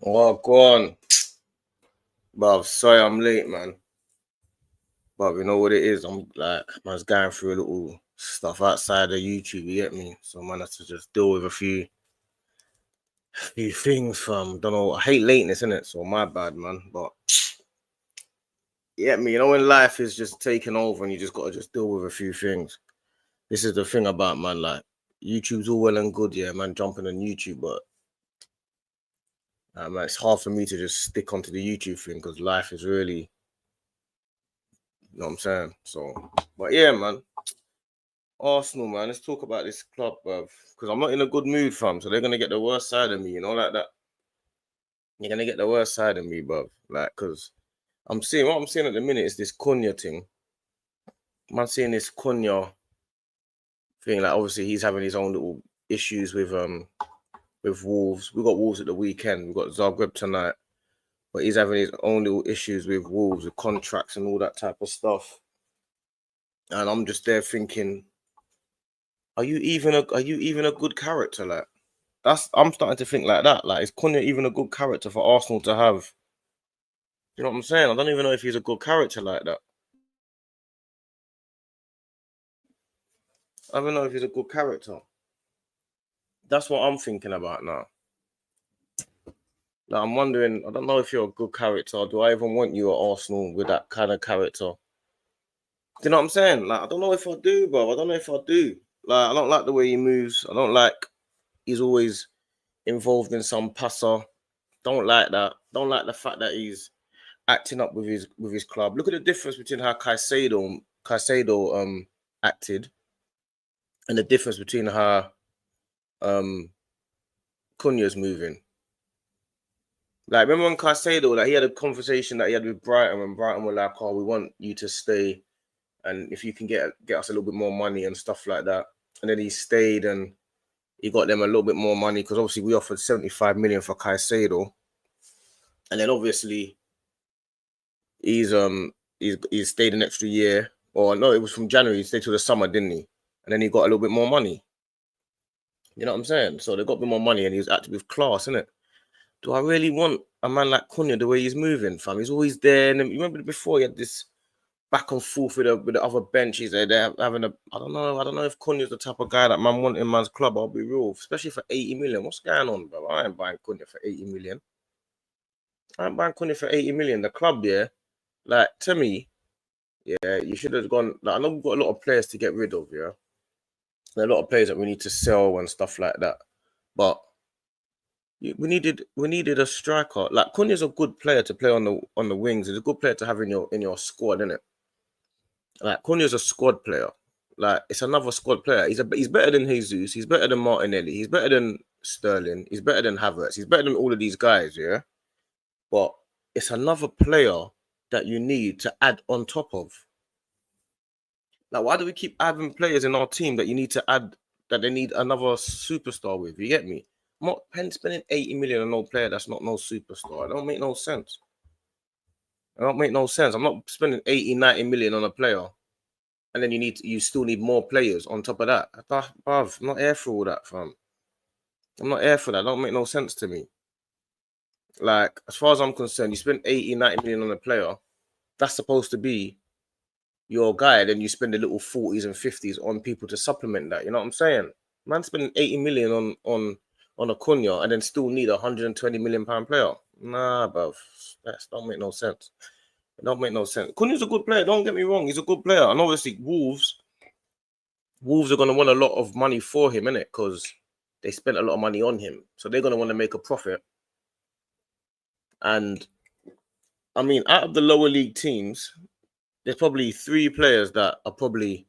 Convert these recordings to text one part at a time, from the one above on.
Oh, go on. Bruv, sorry I'm late, man. But you know what it is? I'm like, man's going through a little stuff outside of YouTube, you get me? So man has to just deal with a few things from, don't know, I hate lateness, innit? So my bad, man. But you get me? You know when life is just taking over and you just gotta just deal with a few things. This is the thing about, man, like, YouTube's all well and good, yeah, man, jumping on YouTube, but man, it's hard for me to just stick onto the YouTube thing because life is really, you know what I'm saying? So, but yeah, man. Arsenal, man. Let's talk about this club, bruv. Because I'm not in a good mood, fam. So they're gonna get the worst side of me, you know, like that. You're gonna get the worst side of me, bruv. Like, cause what I'm seeing at the minute is this Cunha thing. I'm seeing this Cunha thing. Like, obviously, he's having his own little issues with Wolves. We got Wolves at the weekend. We got Zagreb tonight, but he's having his own little issues with Wolves, with contracts and all that type of stuff. And I'm just there thinking, are you even a good character, like? I'm starting to think like that. Like, is Cunha even a good character for Arsenal to have? You know what I'm saying? I don't even know if he's a good character like that. I don't know if he's a good character. That's what I'm thinking about now. Like, I'm wondering, I don't know if you're a good character. Do I even want you at Arsenal with that kind of character? Do you know what I'm saying? Like, I don't know if I do, bro. I don't know if I do. Like, I don't like the way he moves. I don't like he's always involved in some passer. Don't like that. Don't like the fact that he's acting up with his club. Look at the difference between how Caicedo acted and the difference between how Cunha's moving. Like, remember when Caicedo, like, he had a conversation that he had with Brighton when Brighton were like, "Oh, we want you to stay, and if you can get us a little bit more money and stuff like that." And then he stayed and he got them a little bit more money because obviously we offered 75 million for Caicedo, and then obviously he's stayed an extra year, or no, it was from January. He stayed till the summer, didn't he? And then he got a little bit more money. You know what I'm saying? So they got a bit more money, and he was acting with class, innit? Do I really want a man like Cunha the way he's moving, fam? He's always there. And you remember before he had this back and forth with the other benches. They're having a. I don't know if Cunha's the type of guy that man want in man's club. I'll be real, especially for 80 million. What's going on, bro? I ain't buying Cunha for 80 million. I ain't buying Cunha for 80 million. The club, yeah, like, to me, yeah, you should have gone. Like, I know we've got a lot of players to get rid of, yeah. There are a lot of players that we need to sell and stuff like that, but we needed a striker. Like, Cunha's a good player to play on the wings. He's a good player to have in your squad, isn't it? Like, Cunha's a squad player. Like, it's another squad player. He's better than Jesus. He's better than Martinelli. He's better than Sterling. He's better than Havertz. He's better than all of these guys, yeah. But it's another player that you need to add on top of. Like, why do we keep adding players in our team that you need to add, that they need another superstar with? You get me? I'm not spending 80 million on no player that's not no superstar. It don't make no sense. It don't make no sense. I'm not spending 80, 90 million on a player. And then you still need more players on top of that. Bruv, I'm not here for all that, fam. I'm not here for that. It don't make no sense to me. Like, as far as I'm concerned, you spend 80, 90 million on a player. That's supposed to be your guy, then you spend the little 40s and 50s on people to supplement that. You know what I'm saying? Man spending 80 million on a Cunha and then still need a 120 million pound player. Nah, bruv. That don't make no sense. It don't make no sense. Cunha's a good player, don't get me wrong, he's a good player. And obviously Wolves are gonna want a lot of money for him, innit? Because they spent a lot of money on him. So they're gonna want to make a profit. And I mean, out of the lower league teams, there's probably 3 players that are probably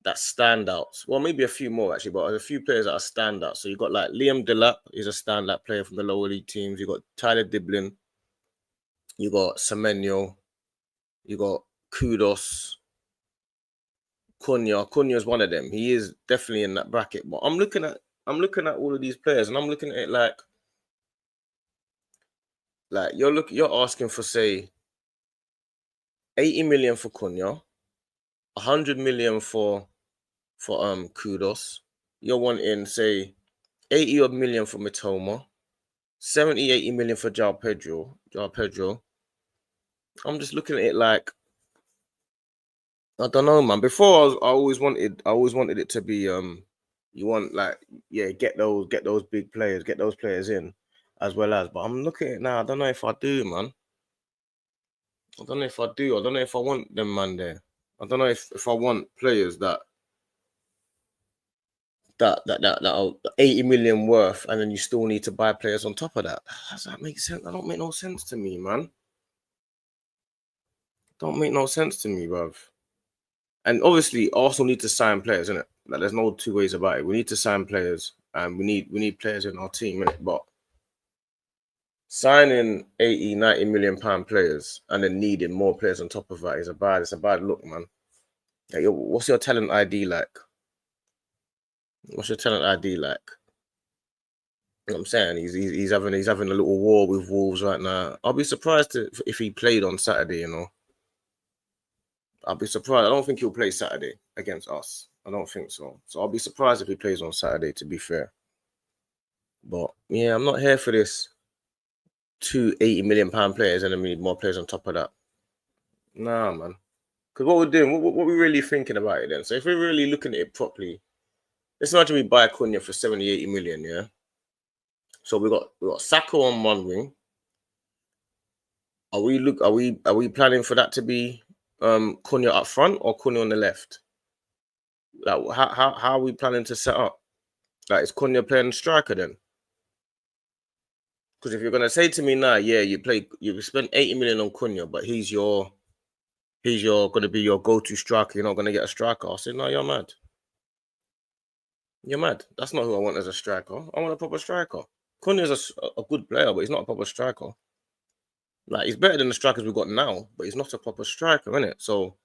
standouts. Well, maybe a few more actually, but there's a few players that are standouts. So you got like Liam Delap is a standout player from the lower league teams. You got Tyler Diblin, you got Semenyo, you got Kudos, Cunha. Cunha is one of them. He is definitely in that bracket. But I'm looking at all of these players, and I'm looking at it like you're asking for, say, 80 million for Cunha, 100 million for for, Kudos. You're wanting, say, 80 odd million for Matoma. 70, 80 million for João Pedro. I'm just looking at it like, I don't know, man. Before I always wanted it to be you want like, yeah, get those big players, get those players in as well as, but I'm looking at it now. I don't know if I do, man. I don't know if I do. I don't know if I want them, man, there. I don't know if I want players that are 80 million worth, and then you still need to buy players on top of that. Does that make sense? That don't make no sense to me, man. Don't make no sense to me, bruv. And obviously, Arsenal need to sign players, innit? Like, there's no two ways about it. We need to sign players, and we need players in our team, innit? But signing 80, 90 million pound players and then needing more players on top of that is it's a bad look, man. Like, what's your talent ID like? What's your talent ID like? You know what I'm saying? He's having a little war with Wolves right now. I'll be surprised if he played on Saturday, you know. I'll be surprised. I don't think he'll play Saturday against us. I don't think so. So I'll be surprised if he plays on Saturday, to be fair. But yeah, I'm not here for this 80 million pound players and then we need more players on top of that. Nah, man. Because what we're doing, what we're really thinking about it then. So if we're really looking at it properly, let's imagine we buy Cunha for 70, 80 million, yeah? So we got Saka on one wing. Are we planning for that to be Cunha up front or Cunha on the left? Like how are we planning to set up? Like, is Cunha playing striker then? Because if you're gonna say to me now, yeah, you spent 80 million on Cunha, but he's gonna be your go-to striker, you're not gonna get a striker. I'll say, no, you're mad. You're mad. That's not who I want as a striker. I want a proper striker. Cunha's a good player, but he's not a proper striker. Like, he's better than the strikers we've got now, but he's not a proper striker, innit? So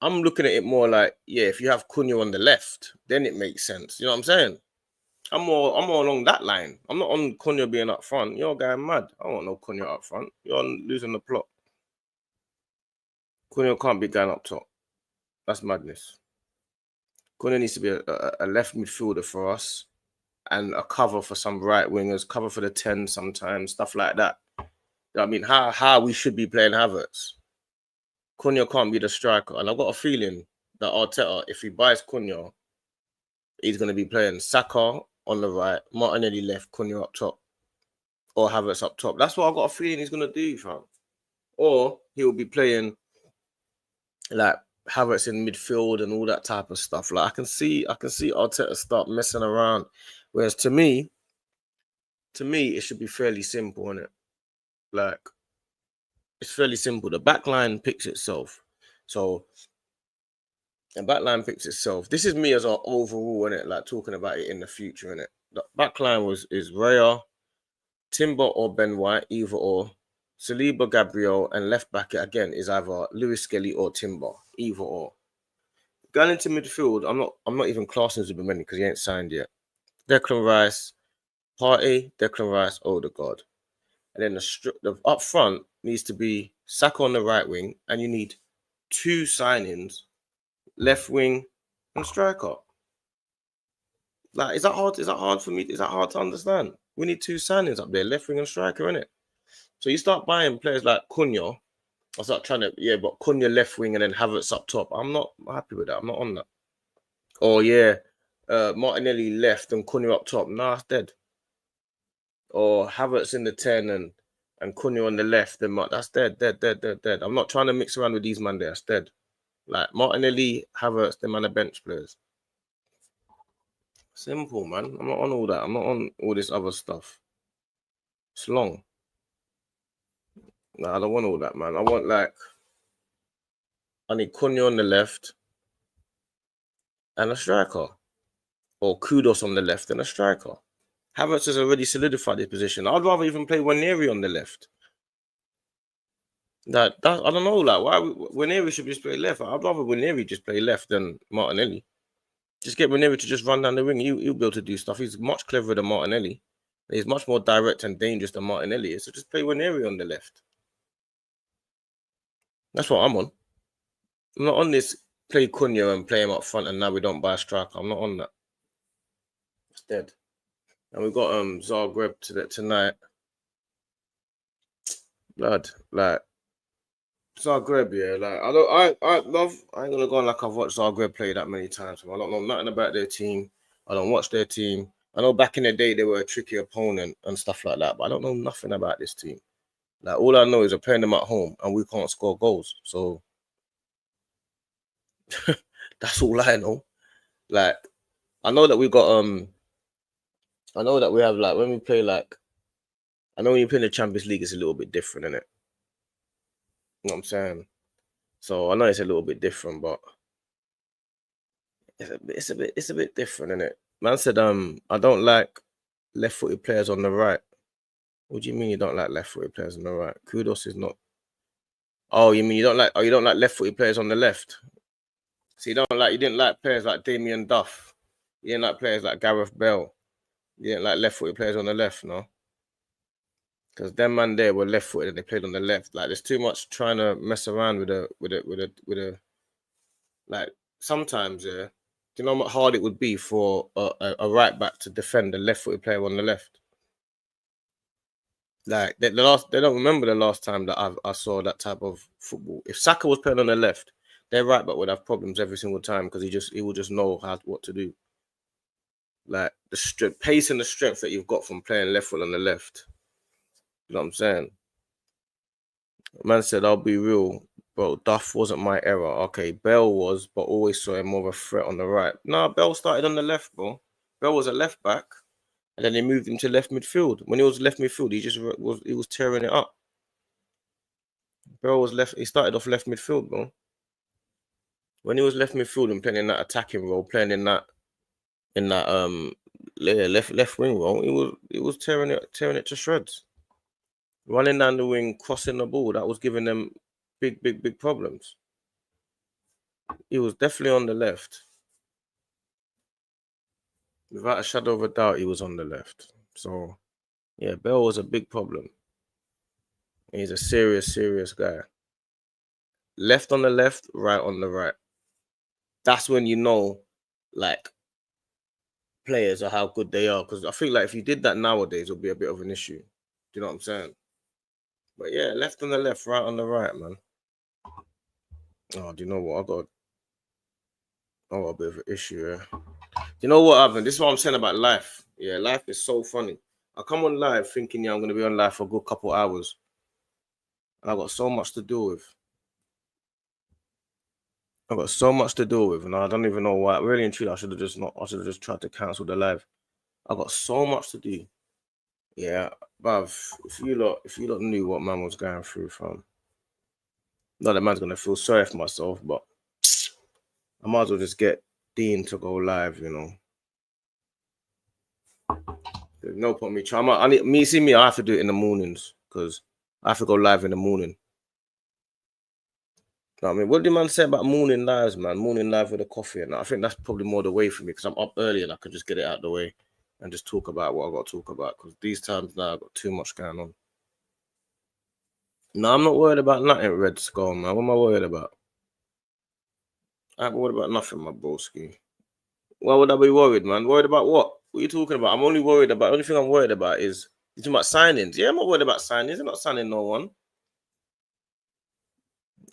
I'm looking at it more like, yeah, if you have Cunha on the left, then it makes sense. You know what I'm saying? I'm more along that line. I'm not on Cunha being up front. You're going mad. I don't want no Cunha up front. You're losing the plot. Cunha can't be going up top. That's madness. Cunha needs to be a left midfielder for us and a cover for some right wingers, cover for the 10 sometimes, stuff like that. You know what I mean? How we should be playing Havertz. Cunha can't be the striker. And I've got a feeling that Arteta, if he buys Cunha, he's going to be playing Saka on the right, Martinelli left, Cunha up top, or Havertz up top. That's what I've got a feeling he's going to do, fam. Or he'll be playing like Havertz in midfield and all that type of stuff. Like, I can see Arteta start messing around. Whereas to me, it should be fairly simple, innit? Like, it's fairly simple. The back line picks itself. So the back line picks itself. This is me as an overall, innit? Like, talking about it in the future, innit? The back line is Raya, Timber or Ben White, either or. Saliba, Gabriel, and left back again is either Lewis Skelly or Timber, either or. Going into midfield, I'm not even classing Zubimendi because he ain't signed yet. Declan Rice, Partey, Declan Rice, Odegaard. And then the up front needs to be Saka on the right wing, and you need 2 signings, left wing and striker. Like, is that hard? Is that hard for me? Is that hard to understand? We need 2 signings up there, left wing and striker, innit? So you start buying players like Cunha. I start trying to, but Cunha left wing and then Havertz up top. I'm not happy with that. I'm not on that. Or Martinelli left and Cunha up top. Nah, it's dead. Or Havertz in the 10 and Cunha on the left. Then that's dead. I'm not trying to mix around with these man there. That's dead. Like, Martinelli, Havertz, them man are bench players. Simple, man. I'm not on all that. I'm not on all this other stuff. It's long. Nah, I don't want all that, man. I need Cunha on the left and a striker. Or Kudos on the left and a striker. Havertz has already solidified his position. I'd rather even play Waneri on the left. That I don't know, like, why Waneri should just play left. I'd rather Waneri just play left than Martinelli. Just get Waneri to just run down the wing. He'll be able to do stuff. He's much cleverer than Martinelli. He's much more direct and dangerous than Martinelli is. So just play Waneri on the left. That's what I'm on. I'm not on this play Cunha and play him up front and now we don't buy a striker. I'm not on that. It's dead. And we've got Zagreb tonight. blood. Like Zagreb, yeah. Like I ain't gonna go on like I've watched Zagreb play that many times. I don't know nothing about their team. I don't watch their team. I know back in the day they were a tricky opponent and stuff like that, but I don't know nothing about this team. Like all I know is we're playing them at home and we can't score goals. So that's all I know. Like I know that we got I know that we have like when we play like I know when you play in the Champions League it's a little bit different, isn't it? You know what I'm saying? So I know it's a little bit different, but it's a bit different, isn't it? Man said I don't like left-footed players on the right. What do you mean you don't like left-footed players on the right? Kudos is not. Oh, you mean you don't like left-footed players on the left? So you didn't like players like Damien Duff. You didn't like players like Gareth Bell. You didn't like left-footed players on the left, no? Because them man there were left-footed and they played on the left. Like there's too much trying to mess around with a like sometimes, yeah. Do you know how hard it would be for a right back to defend a left-footed player on the left? Like they don't remember the last time that I saw that type of football. If Saka was playing on the left, their right back would have problems every single time because he will just know what to do. Like the pace and the strength that you've got from playing left foot on the left. You know what I'm saying? Man said, "I'll be real, bro. Duff wasn't my era. Okay, Bell was, but always saw him more of a threat on the right. Nah, Bell started on the left, bro. Bell was a left back." And then they moved him to left midfield. When he was left midfield, he was tearing it up. Bro was left. He started off left midfield, bro. When he was left midfield and playing in that attacking role, playing in that left wing role, he was tearing it to shreds. Running down the wing, crossing the ball, that was giving them big problems. He was definitely on the left. Without a shadow of a doubt, he was on the left. So yeah, Bell was a big problem. He's a serious guy. Left on the left, right on the right. That's when you know, like, players are how good they are. Because I feel like if you did that nowadays, it would be a bit of an issue. Do you know what I'm saying? But yeah, left on the left, right on the right, man. Oh, do you know what? I got a bit of an issue here. Do you know what happened? This is what I'm saying about life. Yeah, life is so funny. I come on live thinking, yeah, I'm gonna be on live for a good couple hours. And I got so much to do with. I got so much to do with, and I don't even know why. Really and truly, I should have just tried to cancel the live. I got so much to do. Yeah, bruv, if you lot knew what man was going through from, not that man's gonna feel sorry for myself, but I might as well just get Dean to go live, you know. There's no point me trying. I have to do it in the mornings because I have to go live in the morning. You know what I mean? What do man say about morning lives, man? Morning live with a coffee, and I think that's probably more the way for me because I'm up early and I can just get it out of the way and just talk about what I got to talk about. Because these times now I've got too much going on. No, I'm not worried about nothing, Red Skull, man. What am I worried about? I ain't worried about nothing, my broski. Why would I be worried, man? Worried about what? What are you talking about? I'm only worried about. The only thing I'm worried about is you talking about signings. Yeah, I'm not worried about signings. I'm not signing no one.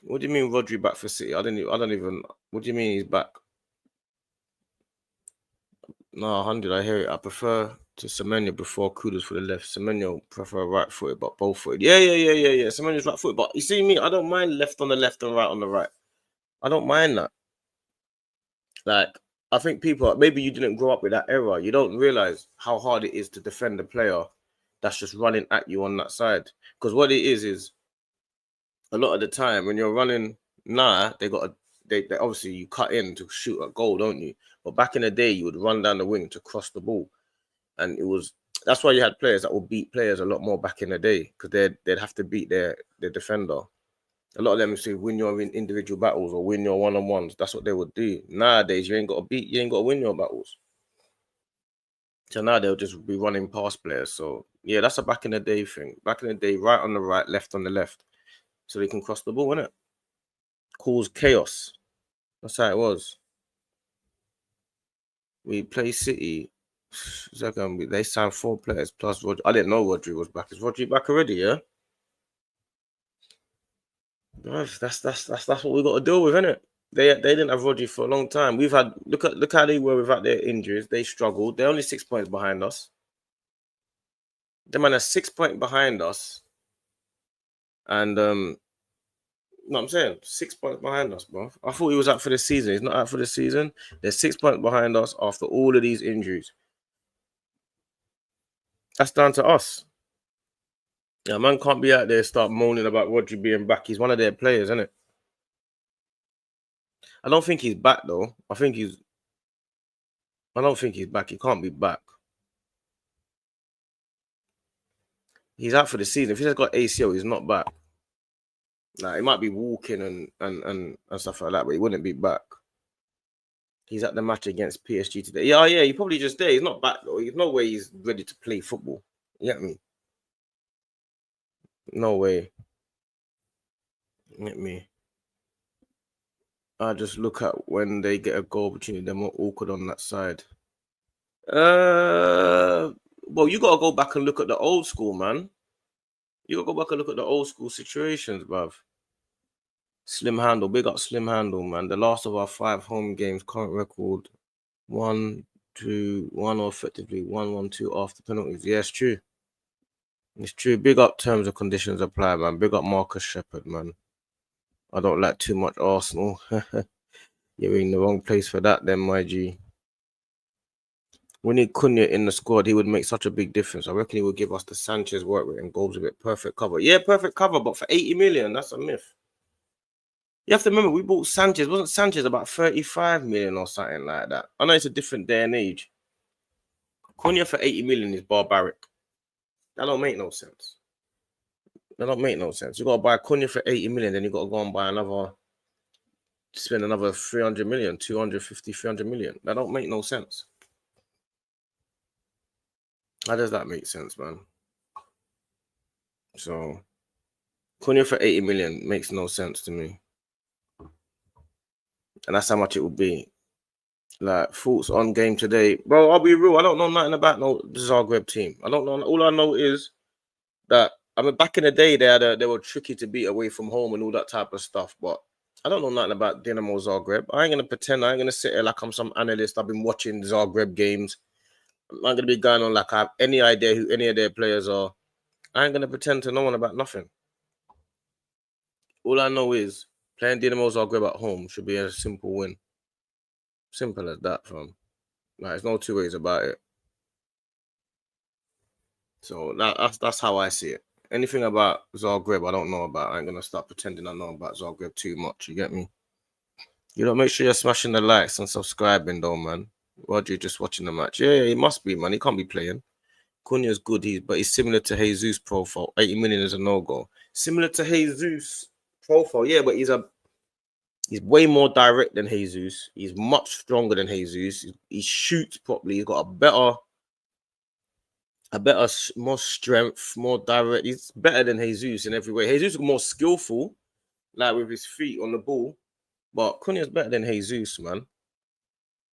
What do you mean, Rodri back for City? I don't even. What do you mean he's back? No, 100. I hear it. I prefer to Semenyo before Kudus for the left. Semenyo prefer right footed, but both footed. Yeah. Semenyo's right footed, but you see me. I don't mind left on the left and right on the right. I don't mind that. Like, I think people, maybe you didn't grow up with that era. You don't realize how hard it is to defend a player that's just running at you on that side. Because what it is a lot of the time when you're running, they obviously you cut in to shoot a goal, don't you? But back in the day, you would run down the wing to cross the ball, and that's why you had players that would beat players a lot more back in the day because they'd have to beat their defender. A lot of them say win your individual battles or win your one-on-ones. That's what they would do. Nowadays, you ain't got to win your battles. So now they'll just be running past players. So yeah, that's a back in the day thing. Back in the day, right on the right, left on the left. So they can cross the ball, innit? Cause chaos. That's how it was. We play City. They signed 4 players plus Rodri. I didn't know Rodri was back. Is Rodri back already, yeah? Bruv, that's what we got to deal with, innit? They didn't have Rodri for a long time. We've had look how they were without their injuries. They struggled. They're only 6 points behind us. The man are 6 points behind us, and no, I'm saying 6 points behind us, bro. I thought he was out for the season. He's not out for the season. They're 6 points behind us after all of these injuries. That's down to us. Yeah, man can't be out there start moaning about Rodri being back. He's one of their players, isn't it? I don't think he's back though. I don't think he's back. He can't be back. He's out for the season. If he's got ACL, he's not back. Like, he might be walking and stuff like that, but he wouldn't be back. He's at the match against PSG today. Yeah, he probably just there. He's not back though. There's no way he's ready to play football. You get me? No way. You get me? I just look at when they get a goal opportunity, they're more awkward on that side. Well, you gotta go back and look at the old school, man. You gotta go back and look at the old school situations, bruv. Slim Handle, big up Slim Handle, man. The last of our 5 home games, current record 1-1, or effectively 1-1-2 after penalties. Yeah, it's true. It's true. Big up terms and conditions apply, man. Big up Marcus Shepherd, man. I don't like too much Arsenal. You're in the wrong place for that, then, my G. We need Cunha in the squad. He would make such a big difference. I reckon he would give us the Sanchez work rate and goals with it. Perfect cover. Yeah, perfect cover, but for 80 million, that's a myth. You have to remember, we bought Sanchez. Wasn't Sanchez about 35 million or something like that? I know it's a different day and age. Cunha for 80 million is barbaric. That don't make no sense. That don't make no sense. You got to buy Cunha for 80 million, then you got to go and buy spend another 300 million, 250, 300 million. That don't make no sense. How does that make sense, man? So, Cunha for 80 million makes no sense to me. And that's how much it would be. Like, thoughts on game today. Bro, I'll be real. I don't know nothing about the Zagreb team. I don't know. All I know is that, I mean, back in the day, they were tricky to beat away from home and all that type of stuff. But I don't know nothing about Dinamo Zagreb. I ain't going to pretend. I ain't going to sit here like I'm some analyst. I've been watching Zagreb games. I'm not going to be going on like I have any idea who any of their players are. I ain't going to pretend to no one about nothing. All I know is playing Dinamo Zagreb at home should be a simple win. Simple as that, fam. Like, there's no two ways about it. So that's how I see it. Anything about Zagreb I don't know about. I ain't going to start pretending I know about Zagreb too much. You get me? You know, make sure you're smashing the likes and subscribing, though, man. Roger just watching the match. Yeah, he must be, man. He can't be playing. Cunha's good, but he's similar to Jesus' profile. 80 million is a no-go. Similar to Jesus' profile, yeah, but he's way more direct than Jesus. He's much stronger than Jesus. He shoots properly. He's got more strength, more direct. He's better than Jesus in every way. Jesus is more skillful, like with his feet on the ball. But Cunha's better than Jesus, man.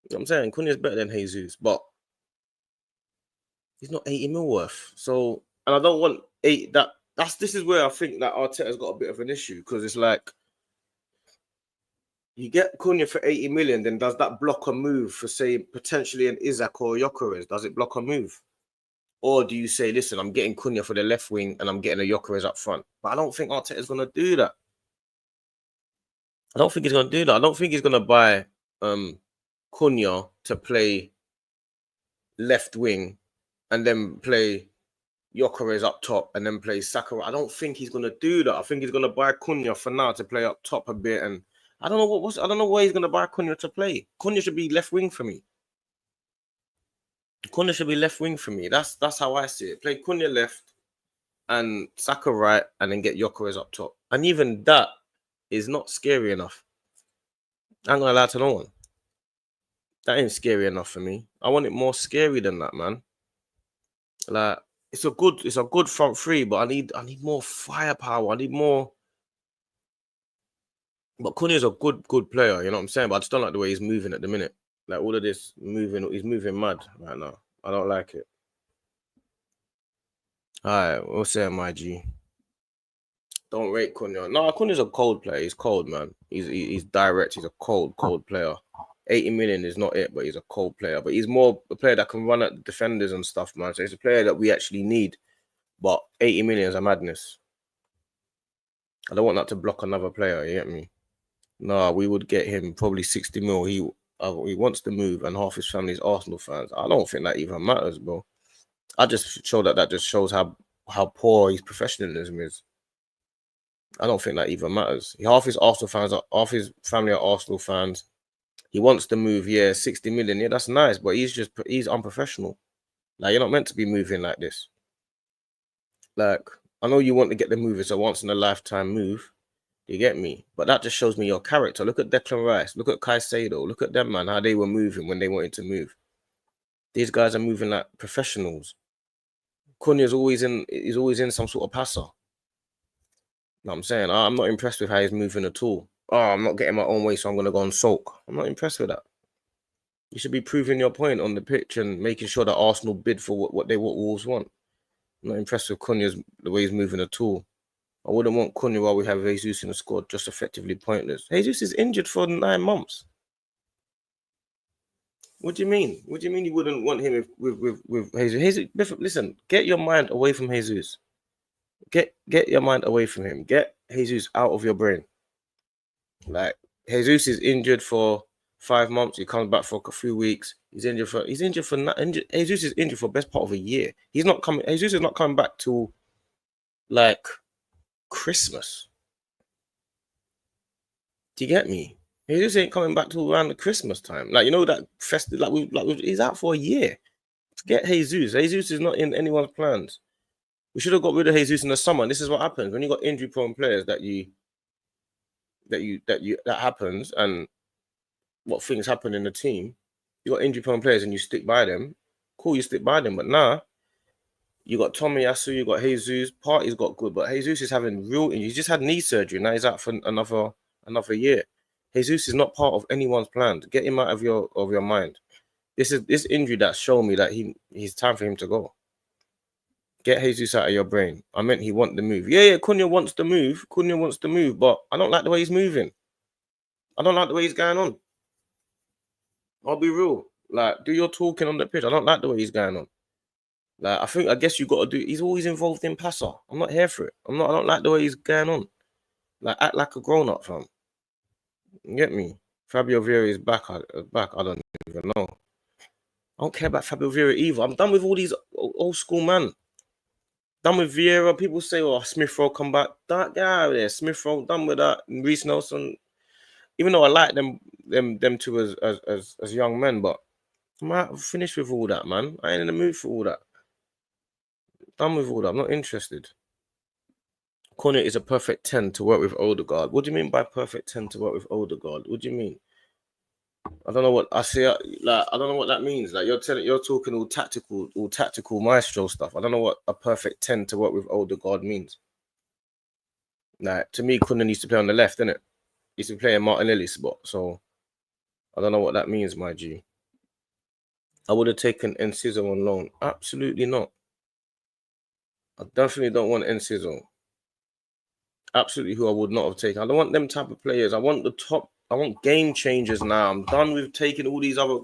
You know what I'm saying? Cunha's better than Jesus, but he's not 80 mil worth. So, and I don't want this is where I think that Arteta's got a bit of an issue, because it's like, you get Cunha for 80 million, then does that block a move for, say, potentially an Isaac or Gyökeres? Does it block a move? Or do you say, listen, I'm getting Cunha for the left wing and I'm getting a Gyökeres up front? But I don't think Arteta's going to do that. I don't think he's going to do that. I don't think he's going to buy Cunha to play left wing and then play Gyökeres up top and then play Saka. I don't think he's going to do that. I think he's going to buy Cunha for now to play up top a bit, and I don't know I don't know where he's going to buy Cunha to play. Cunha should be left wing for me. Cunha should be left wing for me. That's how I see it. Play Cunha left and Saka right, and then get Gyökeres up top. And even that is not scary enough. I ain't gonna lie to no one. That ain't scary enough for me. I want it more scary than that, man. Like, it's a good front three, but I need more firepower. I need more. But Cunha's a good player, you know what I'm saying? But I just don't like the way he's moving at the minute. Like, all of this he's moving mad right now. I don't like it. All right, we'll say my G. Don't rate Cunha. No, Cunha's a cold player. He's cold, man. He's direct. He's a cold player. 80 million is not it, but he's a cold player. But he's more a player that can run at the defenders and stuff, man. So he's a player that we actually need. But 80 million is a madness. I don't want that to block another player, you get me? No, we would get him probably 60 mil. He wants to move, and half his family's Arsenal fans. I don't think that even matters, bro. I just show that just shows how poor his professionalism is. I don't think that even matters. Half his family are Arsenal fans. He wants to move, yeah, 60 million. Yeah, that's nice, but he's unprofessional. Like, you're not meant to be moving like this. Like, I know you want to get the move. It's a once in a lifetime move. You get me? But that just shows me your character. Look at Declan Rice. Look at Caicedo. Look at them, man, how they were moving when they wanted to move. These guys are moving like professionals. Cunha is always in some sort of passer. You know what I'm saying? I'm not impressed with how he's moving at all. Oh, I'm not getting my own way, so I'm going to go and sulk. I'm not impressed with that. You should be proving your point on the pitch and making sure that Arsenal bid for what Wolves want. I'm not impressed with Cunha's the way he's moving at all. I wouldn't want Cunha while we have Jesus in the squad, just effectively pointless. Jesus is injured for 9 months. What do you mean? What do you mean you wouldn't want him with Jesus? Listen, get your mind away from Jesus. Get your mind away from him. Get Jesus out of your brain. Like, Jesus is injured for 5 months. He comes back for a few weeks. Jesus is injured for best part of a year. Jesus is not coming back till like Christmas. Do you get me? Jesus ain't coming back till around the Christmas time. Like, you know, that festive, he's out for a year. Get Jesus. Jesus is not in anyone's plans. We should have got rid of Jesus in the summer. And this is what happens when you got injury-prone players that happens, and what things happen in the team. You got injury-prone players and you stick by them. Cool, you stick by them. But now you got Tomiyasu, you got Jesus. Party's got good, but Jesus is having real injuries. He's just had knee surgery. Now he's out for another year. Jesus is not part of anyone's plan. Get him out of your mind. This injury that's shown me that he's time for him to go. Get Jesus out of your brain. I meant he wants the move. Yeah, Cunha wants the move. Cunha wants the move, but I don't like the way he's moving. I don't like the way he's going on. I'll be real. Like, do your talking on the pitch. I don't like the way he's going on. Like, I guess you got to do. He's always involved in passer. I'm not here for it. I don't like the way he's going on. Like, act like a grown up, fam. You get me? Fabio Vieira is back. I don't even know. I don't care about Fabio Vieira either. I'm done with all these old school man. Done with Vieira. People say, "Oh, Smith Rowe come back." Get out of there. Smith Rowe, done with that. And Reece Nelson. Even though I like them two as young men, but I'm finished with all that, man. I ain't in the mood for all that. Done with all that. I'm not interested. Cunha is a perfect 10 to work with Odegaard. What do you mean by perfect 10 to work with Odegaard? What do you mean? I don't know what I say. Like, I don't know what that means. Like, you're talking all tactical maestro stuff. I don't know what a perfect 10 to work with Odegaard means. Like, to me, Cunha needs to play on the left, innit? He's been playing Martinelli's spot, so I don't know what that means, my G. I would have taken Enciso on loan. Absolutely not. I definitely don't want Enciso. Absolutely, who I would not have taken. I don't want them type of players. I want game changers now. I'm done with taking all these other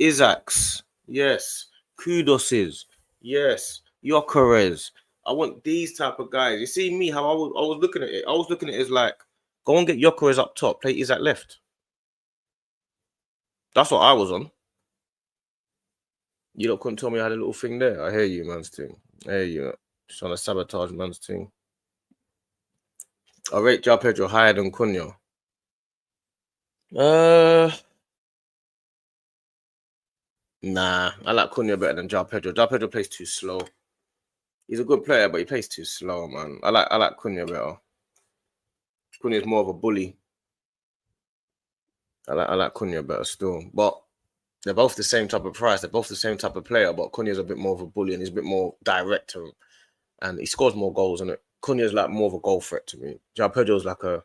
Isaacs. Yes. Kudoses. Yes. Gyökeres. I want these type of guys. You see me, how I was looking at it. I was looking at it as like, go and get Gyökeres up top, play Isaac left. That's what I was on. You lot couldn't tell me I had a little thing there. I hear you, man's thing. I hear you. Just trying to sabotage man's thing. I rate João Pedro higher than Cunha. Nah, I like Cunha better than João Pedro. João Pedro plays too slow. He's a good player, but he plays too slow, man. I like Cunha better. Cunha is more of a bully. I like Cunha better still, but they're both the same type of price. They're both the same type of player, but Cunha's a bit more of a bully and he's a bit more direct, and he scores more goals. And Cunha's like more of a goal threat to me. João Pedro's like a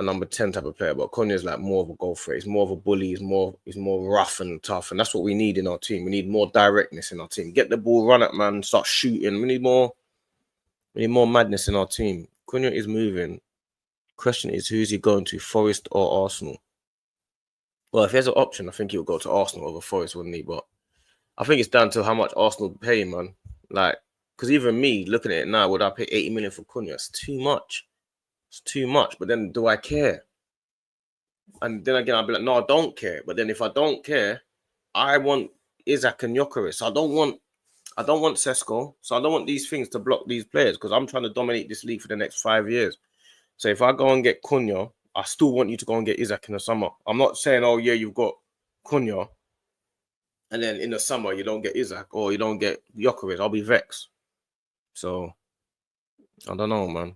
number 10 type of player, but Cunha's like more of a goal threat. He's more of a bully. He's more rough and tough, and that's what we need in our team. We need more directness in our team. Get the ball, run it, man. Start shooting. We need more We need more madness in our team. Cunha is moving. Question is, who is he going to, Forest or Arsenal? Well, if there's an option, I think he'll go to Arsenal over Forest, wouldn't he? But I think it's down to how much Arsenal pay, man. Like, because even me, looking at it now, would I pay 80 million for Cunha? It's too much. It's too much. But then, do I care? And then again, I'll be like, no, I don't care. But then if I don't care, I want Isaac and Gyökeres. I don't want Sesko. So I don't want these things to block these players because I'm trying to dominate this league for the next 5 years. So if I go and get Cunha, I still want you to go and get Isaac in the summer. I'm not saying, oh yeah, you've got Cunha, and then in the summer you don't get Isaac or you don't get Gyökeres. I'll be vexed. So I don't know, man.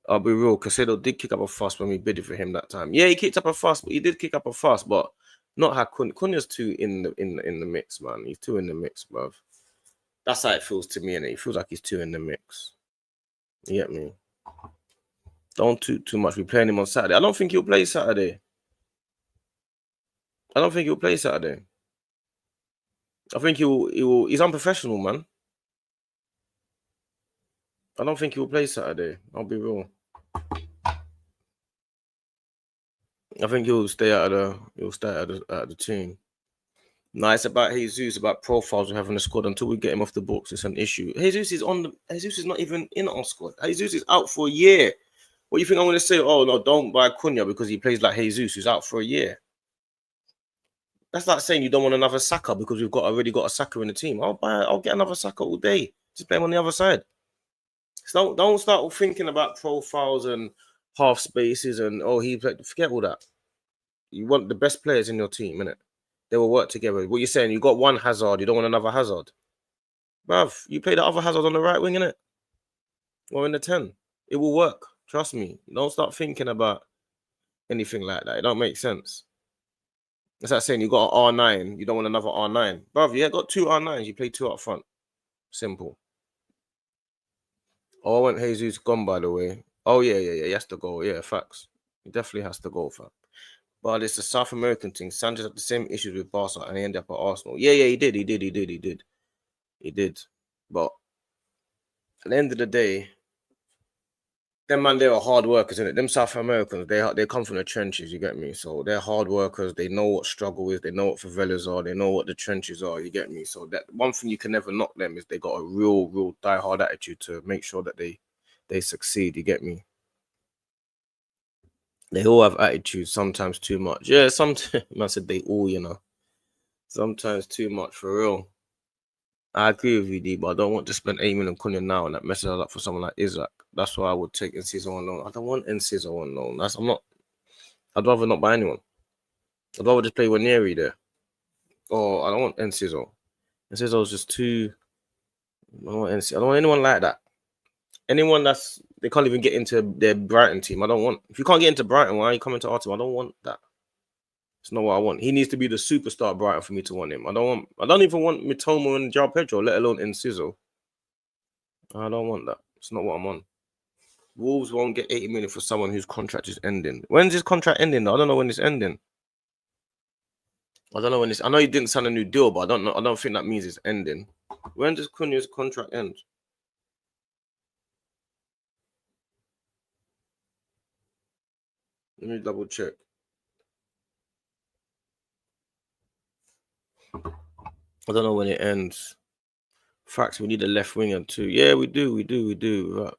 I'll be real. Caicedo did kick up a fuss when we bid for him that time. Yeah, he kicked up a fuss, but he did kick up a fuss, but not how Cunha's too in the mix, man. He's too in the mix, bruv. That's how it feels to me, and it feels like he's too in the mix. You get me? Don't too much. We're playing him on Saturday. I don't think he'll play Saturday. I don't think he'll play Saturday. I think he's unprofessional, man. I don't think he'll play Saturday. I'll be real. I think he'll stay out of the team. No, it's about Jesus, about profiles we have in the squad. Until we get him off the books, it's an issue. Jesus is not even in our squad. Jesus is out for a year. What do you think I'm going to say? Oh no, don't buy Cunha because he plays like Jesus, who's out for a year. That's like saying you don't want another Saka because we've already got a Saka in the team. I'll get another Saka all day. Just play him on the other side. So don't start thinking about profiles and half spaces and forget all that. You want the best players in your team, innit? They will work together. What you're saying, you got one Hazard, you don't want another Hazard. Bruv, you play the other Hazard on the right wing, innit? Or in the 10. It will work. Trust me. Don't start thinking about anything like that. It don't make sense. It's like saying you got an R9, you don't want another R9. Bruv, you got two R9s, you play two up front. Simple. Oh, I want Jesus gone, by the way. Oh, yeah. He has to go. Yeah, facts. He definitely has to go, fam. But it's a South American thing. Sanchez had the same issues with Barca and he ended up at Arsenal. Yeah, he did. He did. But at the end of the day, them man, they are hard workers, innit? Them South Americans, they come from the trenches, you get me? So they're hard workers. They know what struggle is. They know what favelas are. They know what the trenches are, you get me? So that one thing you can never knock them is they got a real die-hard attitude to make sure that they succeed, you get me? They all have attitude, sometimes too much. Yeah, sometimes, I said they all, you know. Sometimes too much, for real. I agree with you, D, but I don't want to spend 8 million Cunha now and that messes us up for someone like Isaac. That's why I would take Enciso on loan. I don't want Enciso on loan. I'd rather not buy anyone. I'd rather just play Ranieri there. Or I don't want Enciso. Enciso is just too. I don't want anyone like that. Anyone they can't even get into their Brighton team. I don't want. If you can't get into Brighton, why are you coming to our team? I don't want that. It's not what I want. He needs to be the superstar Brighton for me to want him. I don't even want Mitoma and João Pedro, let alone Enciso. I don't want that. It's not what I'm on. Wolves won't get 80 million for someone whose contract is ending. When's his contract ending though? I don't know when it's ending. I don't know when it's. I know he didn't sign a new deal, but I don't know. I don't think that means it's ending. When does Cunha's contract end? Let me double check. I don't know when it ends. Facts, we need a left winger too. Yeah, we do.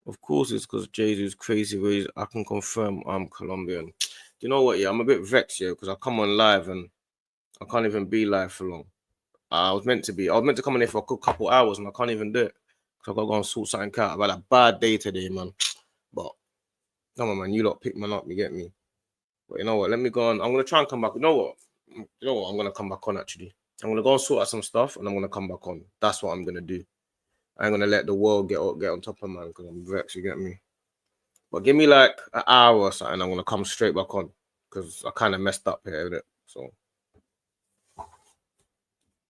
Of course, it's because Jesus crazy ways. I can confirm I'm Colombian. Do you know what? Yeah, I'm a bit vexed here because I come on live and I can't even be live for long. I was meant to come in here for a couple hours and I can't even do it because I got to go and sort something out. I've had a bad day today, man. But come on, man, you lot pick man up, you get me? But you know what? Let me go on. I'm gonna try and come back. You know what? I'm gonna come back on actually. I'm gonna go and sort out some stuff and I'm gonna come back on. That's what I'm gonna do. I ain't gonna let the world get on top of man because I'm vexed, you get me? But give me like an hour or something, I'm gonna come straight back on because I kind of messed up here, innit? So